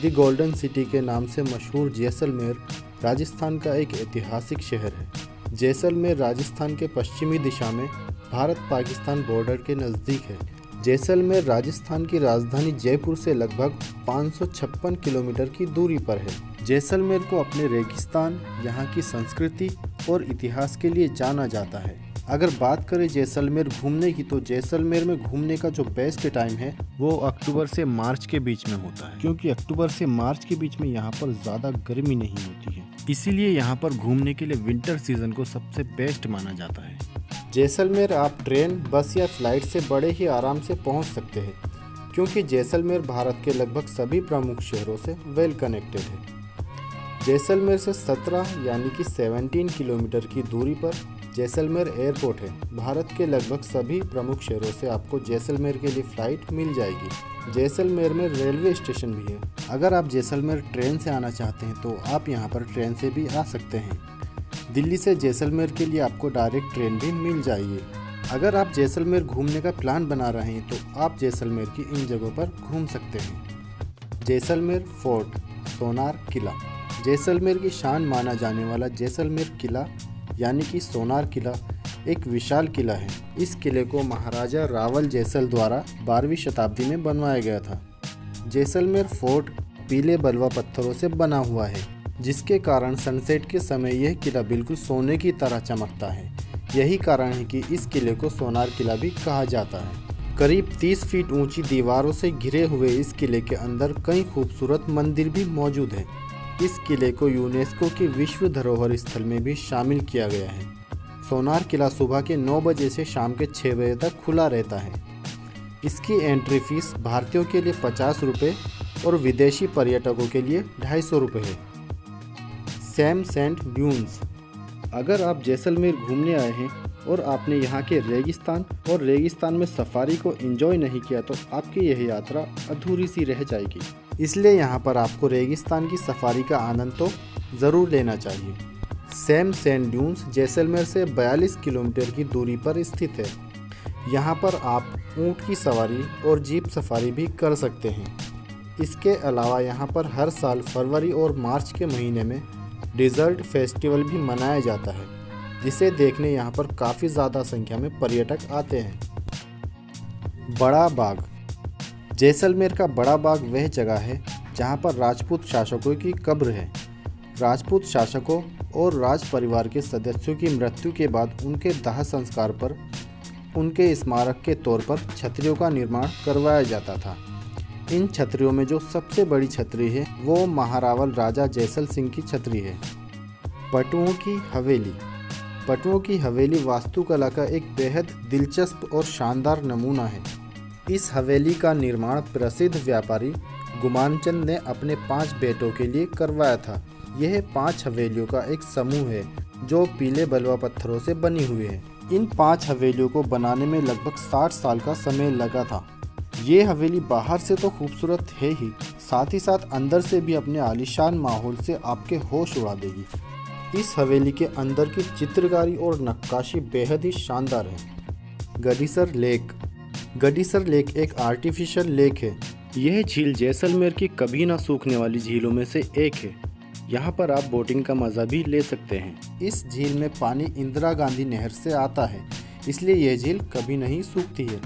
दी golden city के नाम से मशहूर जैसलमेर राजस्थान का एक ऐतिहासिक शहर है। जैसलमेर राजस्थान के पश्चिमी दिशा में भारत पाकिस्तान बॉर्डर के नज़दीक है। जैसलमेर राजस्थान की राजधानी जयपुर से लगभग 556 किलोमीटर की दूरी पर है। जैसलमेर को अपने रेगिस्तान, यहाँ की संस्कृति और इतिहास के लिए जाना जाता है। अगर बात करें जैसलमेर घूमने की, तो जैसलमेर में घूमने का जो बेस्ट टाइम है वो अक्टूबर से मार्च के बीच में होता है, क्योंकि अक्टूबर से मार्च के बीच में यहाँ पर ज़्यादा गर्मी नहीं होती है। इसीलिए यहाँ पर घूमने के लिए विंटर सीजन को सबसे बेस्ट माना जाता है। जैसलमेर आप ट्रेन, बस या फ्लाइट से बड़े ही आराम से पहुँच सकते हैं, क्योंकि जैसलमेर भारत के लगभग सभी प्रमुख शहरों से वेल कनेक्टेड है। जैसलमेर से 17 यानी कि 17 किलोमीटर की दूरी पर जैसलमेर एयरपोर्ट है। भारत के लगभग सभी प्रमुख शहरों से आपको जैसलमेर के लिए फ़्लाइट मिल जाएगी। जैसलमेर में रेलवे स्टेशन भी है। अगर आप जैसलमेर ट्रेन से आना चाहते हैं तो आप यहां पर ट्रेन से भी आ सकते हैं। दिल्ली से जैसलमेर के लिए आपको डायरेक्ट ट्रेन भी मिल जाएगी। अगर आप जैसलमेर घूमने का प्लान बना रहे हैं तो आप जैसलमेर की इन जगहों पर घूम सकते हैं। जैसलमेर फोर्ट, सोनार किला। जैसलमेर की शान माना जाने वाला जैसलमेर किला यानी कि सोनार किला एक विशाल किला है। इस किले को महाराजा रावल जैसल द्वारा 12वीं शताब्दी में बनवाया गया था। जैसलमेर फोर्ट पीले बलुआ पत्थरों से बना हुआ है, जिसके कारण सनसेट के समय यह किला बिल्कुल सोने की तरह चमकता है। यही कारण है कि इस किले को सोनार किला भी कहा जाता है। करीब 30 फीट ऊंची दीवारों से घिरे हुए इस किले के अंदर कई खूबसूरत मंदिर भी मौजूद हैं। इस किले को यूनेस्को की विश्व धरोहर स्थल में भी शामिल किया गया है। सोनार किला सुबह के 9 बजे से शाम के 6 बजे तक खुला रहता है। इसकी एंट्री फीस भारतीयों के लिए 50 रुपये और विदेशी पर्यटकों के लिए 250 रुपये है। Sam sand dunes. अगर आप जैसलमेर घूमने आए हैं और आपने यहाँ के रेगिस्तान में सफारी को एंजॉय नहीं किया तो आपकी यह यात्रा अधूरी सी रह जाएगी। इसलिए यहाँ पर आपको रेगिस्तान की सफारी का आनंद तो ज़रूर लेना चाहिए। सैम सैंड ड्यून्स जैसलमेर से 42 किलोमीटर की दूरी पर स्थित है। यहाँ पर आप ऊँट की सवारी और जीप सफारी भी कर सकते हैं। इसके अलावा यहाँ पर हर साल फरवरी और मार्च के महीने में डेजर्ट फेस्टिवल भी मनाया जाता है, जिसे देखने यहाँ पर काफ़ी ज़्यादा संख्या में पर्यटक आते हैं। बड़ा बाग। जैसलमेर का बड़ा बाग वह जगह है जहाँ पर राजपूत शासकों की कब्र है। राजपूत शासकों और राज परिवार के सदस्यों की मृत्यु के बाद उनके दाह संस्कार पर उनके स्मारक के तौर पर छतरियों का निर्माण करवाया जाता था। इन छतरियों में जो सबसे बड़ी छतरी है वो महारावल राजा जैसल सिंह की छतरी है। पटुओं की हवेली। पटुओं की हवेली वास्तुकला का एक बेहद दिलचस्प और शानदार नमूना है। इस हवेली का निर्माण प्रसिद्ध व्यापारी गुमानचंद ने अपने 5 बेटों के लिए करवाया था। यह 5 हवेलियों का एक समूह है जो पीले बलुआ पत्थरों से बनी हुई है। इन 5 हवेलियों को बनाने में लगभग 60 साल का समय लगा था। ये हवेली बाहर से तो खूबसूरत है ही, साथ ही साथ अंदर से भी अपने आलीशान माहौल से आपके होश उड़ा देगी। इस हवेली के अंदर की चित्रकारी और नक्काशी बेहद ही शानदार है। गडीसर लेक। गडीसर लेक एक आर्टिफिशियल लेक है। यह झील जैसलमेर की कभी ना सूखने वाली झीलों में से एक है। यहाँ पर आप बोटिंग का मज़ा भी ले सकते हैं। इस झील में पानी इंदिरा गांधी नहर से आता है, इसलिए यह झील कभी नहीं सूखती है।